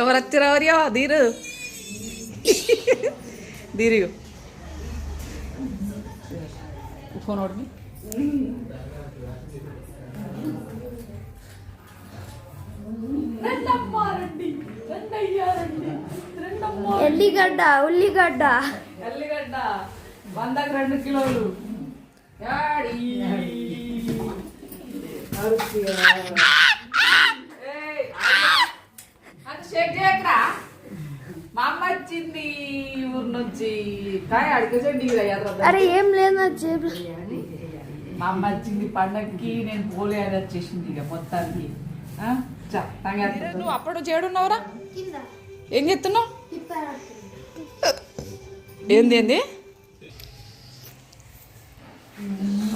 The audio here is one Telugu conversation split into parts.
ఎవరు వచ్చారో ధీరు ధీరు ఫోన్ ఒకటి ఎల్లిగడ్డ ఉల్లిగడ్డ ఎల్లిగడ్డ 102 కిలోలు షేక్ చేయకరా మా అమ్మ వచ్చింది ఊరు నుంచి కాయ అడిగేసండి అరే ఏం లేదు మా అమ్మ వచ్చింది పండగకి నేను పోలే అని వచ్చేసింది ఇక మొత్తానికి నువ్వు అప్పుడు చేడున్నావురా ఏం చేస్తున్నావు ఏంది ఏంది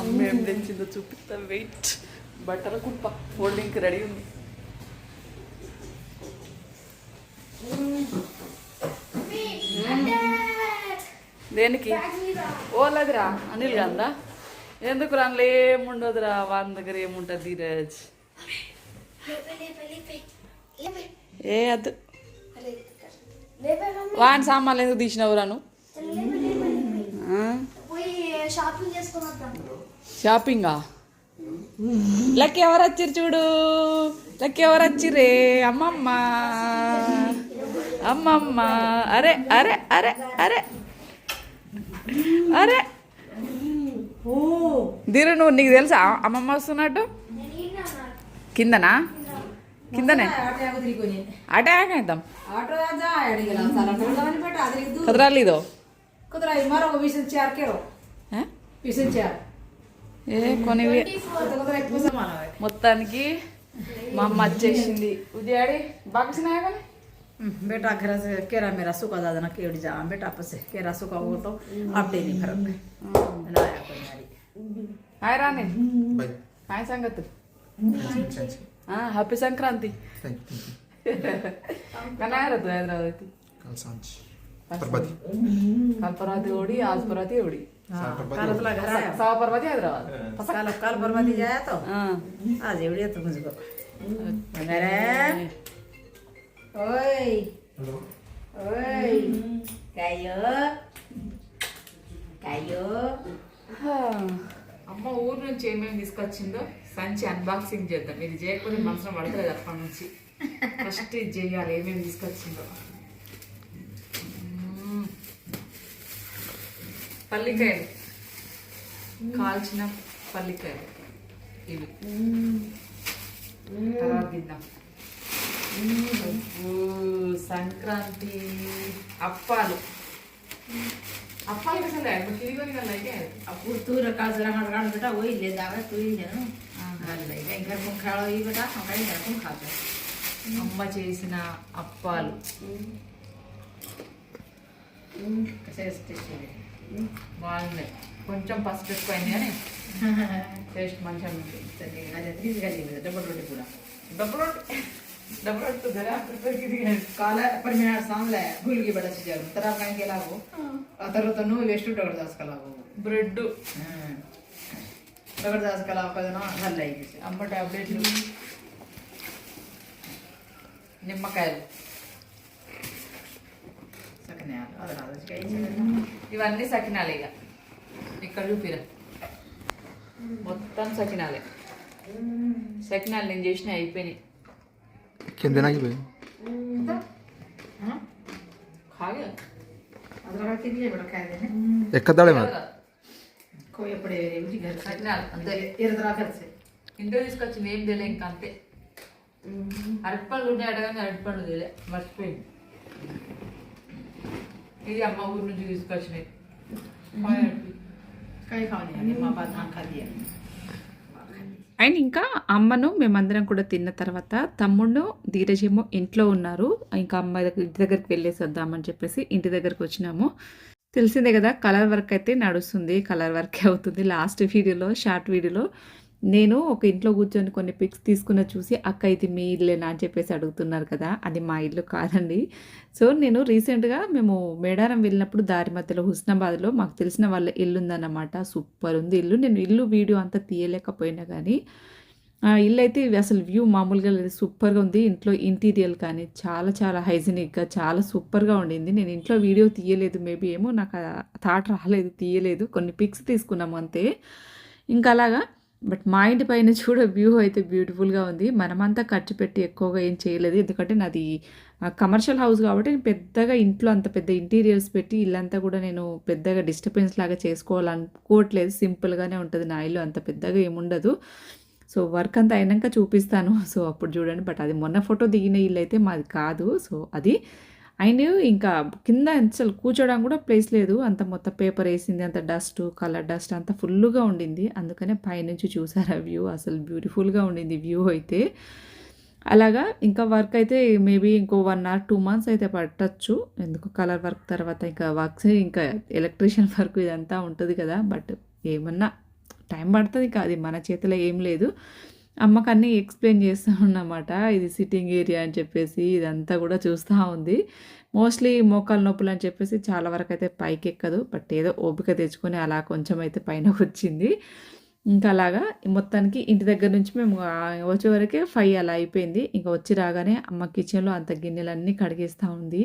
అమ్మ ఏం తెచ్చిందో చూపిస్తా వెయిట్ బట్టల కుప్ప ఫోల్డింగ్కి రెడీ ఉంది దేనికి ఓలేదురా అనిల్ గందా ఎందుకు రానులు ఏముండదురా వాని దగ్గర ఏముంటుంది ధీరజ్ ఏ అద్దు వాని సామాన్లు ఎందుకు తీసినావు రాను షాపింగా లెక్క ఎవరు వచ్చిర్రు చూడు లెక్క ఎవరు వచ్చిర్రే అమ్మమ్మ అమ్మమ్మ అరే అరే అరే అరే అరే ధీరు నువ్వు నీకు తెలుసా అమ్మమ్మ వస్తున్నట్టు కిందనా కిందనే అటే ఆగేద్దాం కుదరాలిదో ఏ కొని మొత్తానికి మా అమ్మ వచ్చేసింది ఉదయాడి బాగా కానీ बेटा केरा मेरा सुखा दादा ना केड़ी जा बेटा आपस से केरा सुखा वो तो अपडे नहीं खराब बनाया कोई नारी हाय रानी हाय संगत హ్యాపీ సంక్రాంతి కనాయర తు హైదరాబాద్ कल सांझ कल परवाती ओडी आज परवाती ओडी काल घर आया सवा परवाती हैदराबाद काल परवाती जाया तो आज एवढी तो मुझको अरे ओय ओय कायो कायो అమ్మ ఊరు నుంచి ఏమేమి తీసుకొచ్చిందో సంచి అన్బాక్సింగ్ చేద్దాం ఇది చేయకపోతే మనసులో పడతలేదు అప్పటి నుంచి ఫస్ట్ ఇది చేయాలి ఏమేమి తీసుకొచ్చిందో పల్లికాయలు కాల్చిన పల్లికాయలు ఇవి తర్వాత తిందాం సంక్రాంతి అప్పాలు అప్పాలు అసలు తిరిగి అయితే अपुर तू रखा जरा हड़गाड़ बेटा वही ले जावे तू ही है ना घर ले गए घर को खाओ ही बेटा हम कहीं घर को खाते అమ్మ చేసిన అప్పాలు कैसे टेस्टी బాగున్నాయి కొంచెం పసుపు ఎక్కువైంది కానీ టేస్ట్ మంచిగా ఉంది चलिए आज 30 गली में डबल रोटी पूरा डबल रोटी तो जरा प्रिपेयर की है काला पर मैं सामने भूल गई बड़ा चीज तरह कहीं के लागो अतर तो नो वेस्ट डगर दास का लागो ब्रेड डगर दास का लागो ना हल लाई అమ్మ టాబ్లెట్లు నిమ్మకాయలు सकने यार अदर आदर कहीं ఇవన్నీ సకినాలే ఇక ఇక్కడ చూపిరా మొత్తం సకినాలే సకినాలు నేను చేసిన అయిపోయినాయి किंदे ना की भाई खागे अदर का कितने बड़ा खाए देने एक कदाड़े में कोई अपने उसी घर సకినాలు అంతే इधर घर से ఇంట్లో తీసుకొచ్చింది ఏం తెలియదు ఇంకా అంతే అరటిపళ్ళు ఉండే అడగానే అరటిపళ్ళు తెలియదు మర్చిపోయింది ఇది అమ్మ ఊరు నుంచి తీసుకొచ్చినాయి कहीं खाने नहीं माँ बाप ना खा दिया అండ్ ఇంకా అమ్మను మేమందరం కూడా తిన్న తర్వాత తమ్ముడు ధీరజేమో ఇంట్లో ఉన్నారు. ఇంకా అమ్మ ఇంటి దగ్గరికి వెళ్ళేసి వద్దామని చెప్పేసి ఇంటి దగ్గరికి వచ్చినాము. తెలిసిందే కదా కలర్ వర్క్ అయితే నడుస్తుంది, కలర్ వర్క్ అవుతుంది. లాస్ట్ వీడియోలో షార్ట్ వీడియోలో నేను ఒక ఇంట్లో కూర్చొని కొన్ని పిక్స్ తీసుకున్న చూసి అక్క ఇది మీ ఇల్లేనా అని చెప్పేసి అడుగుతున్నారు కదా, అది మా ఇల్లు కాదండి. సో నేను రీసెంట్గా మేము మేడారం వెళ్ళినప్పుడు దారి మధ్యలో హుస్నాబాద్లో మాకు తెలిసిన వాళ్ళ ఇల్లు ఉందన్నమాట. సూపర్ ఉంది ఇల్లు. నేను ఇల్లు వీడియో అంతా తీయలేకపోయినా కానీ ఇల్లు అయితే అసలు వ్యూ మామూలుగా లేదు, సూపర్గా ఉంది. ఇంట్లో ఇంటీరియర్ కానీ చాలా చాలా హైజీనిక్గా చాలా సూపర్గా ఉండింది. నేను ఇంట్లో వీడియో తీయలేదు, మేబీ ఏమో నాకు థాట్ రాలేదు, తీయలేదు, కొన్ని పిక్స్ తీసుకున్నాము అంతే. ఇంకా అలాగా బట్ మా ఇంటి పైన చూడ వ్యూ అయితే బ్యూటిఫుల్గా ఉంది. మనమంతా ఖర్చు పెట్టి ఎక్కువగా ఏం చేయలేదు, ఎందుకంటే నాది కమర్షియల్ హౌస్ కాబట్టి నేను పెద్దగా ఇంట్లో అంత పెద్ద ఇంటీరియర్స్ పెట్టి ఇల్లంతా కూడా నేను పెద్దగా డిస్టర్బెన్స్ లాగా చేసుకోవాలనుకోవట్లేదు. సింపుల్గానే ఉంటుంది నా ఇల్లు, అంత పెద్దగా ఏముండదు. సో వర్క్ అంతా అయినాక చూపిస్తాను, సో అప్పుడు చూడండి. బట్ అది మొన్న ఫోటో దిగిన ఇల్లు అయితే మాది కాదు. సో అది అండ్ ఇంకా కింద అసలు కూర్చోడానికి కూడా ప్లేస్ లేదు, అంత మొత్తం పేపర్ వేసింది, అంత డస్ట్ కలర్ డస్ట్ అంత ఫుల్గా ఉండింది. అందుకనే పైనుంచి చూసారా వ్యూ, అసలు బ్యూటిఫుల్గా ఉండింది వ్యూ అయితే. అలాగా ఇంకా వర్క్ అయితే మేబీ ఇంకో 1 or 2 months అయితే పట్టచ్చు, ఎందుకు కలర్ వర్క్ తర్వాత ఇంకా వర్క్స్ ఇంకా ఎలక్ట్రీషియన్ వర్క్ ఇదంతా ఉంటుంది కదా. బట్ ఏమన్నా టైం పడుతుంది, అది మన చేతిలో ఏం లేదు. అమ్మకు అన్నీ ఎక్స్ప్లెయిన్ చేస్తూ ఉన్నమాట, ఇది సిట్టింగ్ ఏరియా అని చెప్పేసి ఇదంతా కూడా చూస్తూ ఉంది. మోస్ట్లీ మోకాలు నొప్పులు అని చెప్పేసి చాలా వరకు అయితే పైకి ఎక్కదు, బట్ ఏదో ఓపిక తెచ్చుకొని అలా కొంచెం అయితే పైన వచ్చింది. ఇంకా అలాగా మొత్తానికి ఇంటి దగ్గర నుంచి మేము వచ్చే వరకే 5 అలా అయిపోయింది. ఇంకా వచ్చి రాగానే అమ్మ కిచెన్లో అంత గిన్నెలన్నీ కడిగేస్తూ ఉంది.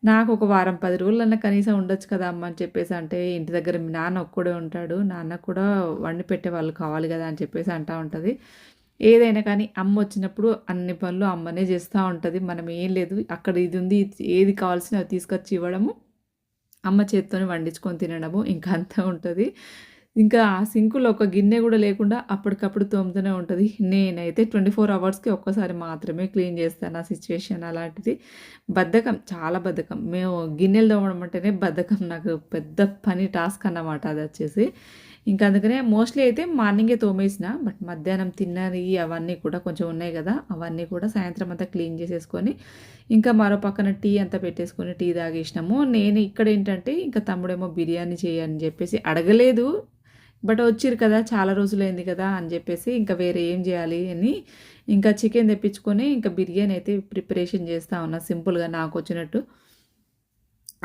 నాకు ఒక వారం 10 రోజులన్నా కనీసం ఉండొచ్చు కదా అమ్మ అని చెప్పేసి అంటే, ఇంటి దగ్గర మీ నాన్న ఒక్కడే ఉంటాడు, నాన్న కూడా వండి పెట్టే వాళ్ళు కావాలి కదా అని చెప్పేసి అంటూ ఉంటుంది. ఏదైనా కానీ అమ్మ వచ్చినప్పుడు అన్ని పనులు అమ్మనే చేస్తూ ఉంటుంది. మనం ఏం లేదు, అక్కడ ఇది ఉంది, ఏది కావాల్సిన అవి తీసుకొచ్చి ఇవ్వడము, అమ్మ చేత్తోనే వండించుకొని తినడము, ఇంకా అంతా ఉంటుంది. ఇంకా ఆ సింకులో ఒక గిన్నె కూడా లేకుండా అప్పటికప్పుడు తోముతూనే ఉంటుంది. నేనైతే 24 hours ఒక్కసారి మాత్రమే క్లీన్ చేస్తాను. ఆ సిచ్యువేషన్ అలాంటిది. బద్ధకం, చాలా బద్ధకం. మేము గిన్నెలు తోమడం అంటేనే బద్ధకం, నాకు పెద్ద పని టాస్క్ అన్నమాట అది వచ్చేసి. ఇంకా అందుకనే మోస్ట్లీ అయితే మార్నింగే తోమేసిన, బట్ మధ్యాహ్నం తిన్నది అవన్నీ కూడా కొంచెం ఉన్నాయి కదా, అవన్నీ కూడా సాయంత్రం అంతా క్లీన్ చేసేసుకొని ఇంకా మరో పక్కన టీ అంతా పెట్టేసుకొని టీ తాగేసినాము. నేను ఇక్కడ ఏంటంటే ఇంకా తమ్ముడేమో బిర్యానీ చేయని చెప్పేసి అడగలేదు, బట్ వచ్చిరు కదా చాలా రోజులైంది కదా అని చెప్పేసి ఇంకా వేరే ఏం చేయాలి అని ఇంకా చికెన్ తెప్పించుకొని ఇంకా బిర్యానీ అయితే ప్రిపరేషన్ చేస్తూ ఉన్నా సింపుల్గా నాకు వచ్చినట్టు.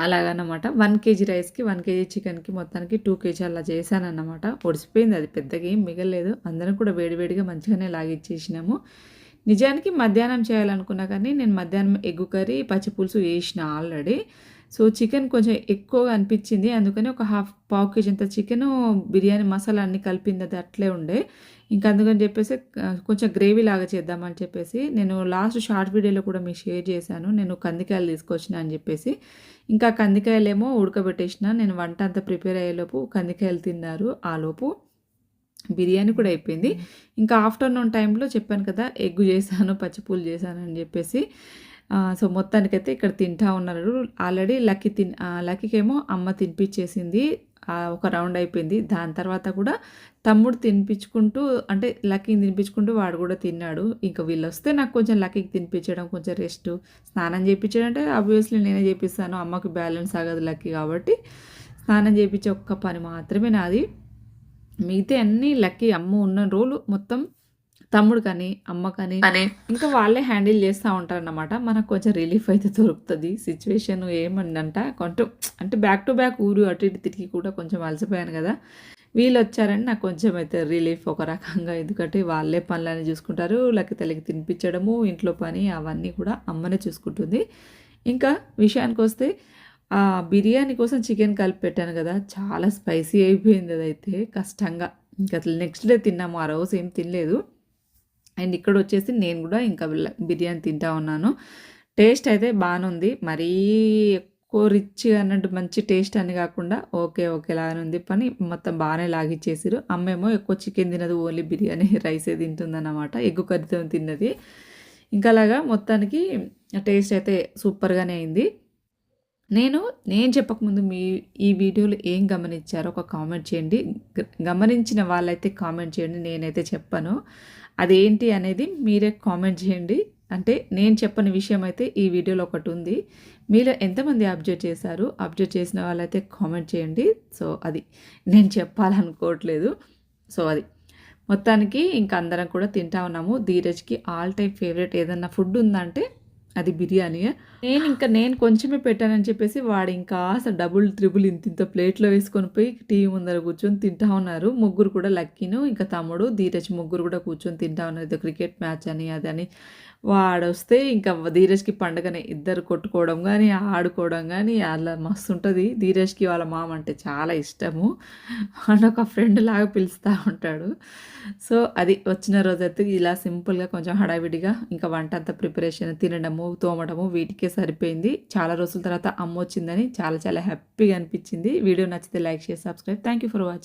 అలాగన్నమాట 1 kg రైస్కి 1 kg చికెన్కి మొత్తానికి 2 kg అలా చేశానన్నమాట. ఒడిసిపోయింది, అది పెద్దగా ఏం మిగలేదు. అందరం కూడా వేడివేడిగా మంచిగానే లాగిచ్చేసినాము. నిజానికి మధ్యాహ్నం చేయాలనుకున్నా కానీ నేను మధ్యాహ్నం ఎగ్గు కర్రీ పచ్చిపులుసు వేసిన ఆల్రెడీ. సో చికెన్ కొంచెం ఎక్కువగా అనిపించింది, అందుకని ఒక పావు కేజీ అంత చికెను బిర్యానీ మసాలా అన్నీ కలిపింది, అది అట్లే ఉండే. ఇంకా అందుకని చెప్పేసి కొంచెం గ్రేవీ లాగా చేద్దామని చెప్పేసి నేను లాస్ట్ షార్ట్ వీడియోలో కూడా మీకు షేర్ చేశాను, నేను కందికాయలు తీసుకొచ్చిన అని చెప్పేసి. ఇంకా కందికాయలేమో ఉడకబెట్టేసిన, నేను వంట అంతా ప్రిపేర్ అయ్యేలోపు కందికాయలు తిన్నారు, ఆ లోపు బిర్యానీ కూడా అయిపోయింది. ఇంకా ఆఫ్టర్నూన్ టైంలో చెప్పాను కదా ఎగ్గు చేశాను పచ్చిపూలు చేశాను అని చెప్పేసి. సో మొత్తానికైతే ఇక్కడ తింటా ఉన్నారు. ఆల్రెడీ లక్కీకేమో అమ్మ తినిపించేసింది, ఒక రౌండ్ అయిపోయింది. దాని తర్వాత కూడా తమ్ముడు తినిపించుకుంటూ అంటే లక్కీని తినిపించుకుంటూ వాడు కూడా తిన్నాడు. ఇంకా వీళ్ళు వస్తే నాకు కొంచెం లక్కీకి తినిపించడం, కొంచెం రెస్ట్, స్నానం చేయించడం అంటే ఆబ్వియస్లీ నేనే చేపిస్తాను, అమ్మకి బ్యాలెన్స్ ఆగదు లక్కీ కాబట్టి. స్నానం చేయించే ఒక్క పని మాత్రమే నాది, మిగతా అన్నీ లక్కీ అమ్మ ఉన్న రోజులు మొత్తం తమ్ముడు కానీ అమ్మ కానీ ఇంకా వాళ్ళే హ్యాండిల్ చేస్తూ ఉంటారన్నమాట. మనకు కొంచెం రిలీఫ్ అయితే దొరుకుతుంది. సిచ్యువేషన్ ఏమందంట కొంచెం అంటే బ్యాక్ టు బ్యాక్ ఊరు అటు ఇటు తిరిగి కూడా కొంచెం అలసిపోయాను కదా, వీళ్ళు వచ్చారని నాకు కొంచెం అయితే రిలీఫ్ ఒక రకంగా. ఎందుకంటే వాళ్ళే పనులన్నీ చూసుకుంటారు, లక్కీ తల్లికి తినిపించడము, ఇంట్లో పని అవన్నీ కూడా అమ్మనే చూసుకుంటుంది. ఇంకా విషయానికి వస్తే బిర్యానీ కోసం చికెన్ కలిపి పెట్టాను కదా, చాలా స్పైసీ అయిపోయింది అదైతే కష్టంగా. ఇంకా అసలు నెక్స్ట్ డే తిన్నాము, ఆ రోజు ఏం తినలేదు. అండ్ ఇక్కడ వచ్చేసి నేను కూడా ఇంకా బిర్యానీ తింటా ఉన్నాను. టేస్ట్ అయితే బాగానే ఉంది, మరీ ఎక్కువ రిచ్ అన్నట్టు మంచి టేస్ట్ అని కాకుండా ఓకేలాగానే ఉంది. పని మొత్తం బాగానే లాగిచ్చేసారు. అమ్మేమో ఎక్కువ చికెన్ తినదు, ఓన్లీ బిర్యానీ రైసే తింటుందన్నమాట, ఎగ్గు కర్రీతో తిన్నది. ఇంకా అలాగా మొత్తానికి టేస్ట్ అయితే సూపర్గానే అయింది. నేను చెప్పకముందు ఈ వీడియోలో ఏం గమనించారో ఒక కామెంట్ చేయండి. గమనించిన వాళ్ళైతే కామెంట్ చేయండి, నేనైతే చెప్పను అదేంటి అనేది మీరే కామెంట్ చేయండి. అంటే నేను చెప్పని విషయం అయితే ఈ వీడియోలో ఒకటి ఉంది, మీలో ఎంతమంది అబ్జర్వ్ చేశారు, అబ్జర్వ్ చేసిన వాళ్ళైతే కామెంట్ చేయండి. సో అది నేను చెప్పాలనుకోవట్లేదు. సో అది మొత్తానికి ఇంకా అందరం కూడా తింటా ఉన్నాము. ధీరజ్కి ఆల్ టైమ్ ఫేవరెట్ ఏదన్నా ఫుడ్ ఉందంటే అది బిర్యానీ. నేను కొంచెమే పెట్టానని చెప్పేసి వాడు ఇంకా అసలు డబుల్ త్రిబుల్ ఇంత ప్లేట్లో వేసుకొని పోయి టీవీ ముందర కూర్చొని తింటా ఉన్నారు. ముగ్గురు కూడా లక్కీను ఇంకా తమ్ముడు ధీరజ్ ముగ్గురు కూడా కూర్చొని తింటా ఉన్నారు. ఇది క్రికెట్ మ్యాచ్ అని అదని. వాడొస్తే ఇంకా ధీరజ్కి పండగనే, ఇద్దరు కొట్టుకోవడం కానీ ఆడుకోవడం కానీ అలా మస్తు ఉంటుంది. ధీరజ్కి వాళ్ళ మామ అంటే చాలా ఇష్టము, అండ్ ఒక ఫ్రెండ్ లాగా పిలుస్తూ ఉంటాడు. సో అది వచ్చిన రోజైతే ఇలా సింపుల్గా కొంచెం హడావిడిగా ఇంకా వంట అంతా ప్రిపరేషన్, తినడము తోమడము వీటికే సరిపోయింది. చాలా రోజుల తర్వాత అమ్మ వచ్చిందని చాలా చాలా హ్యాపీగా అనిపించింది. వీడియో నచ్చితే లైక్ చేసి subscribe. Thank you for watching.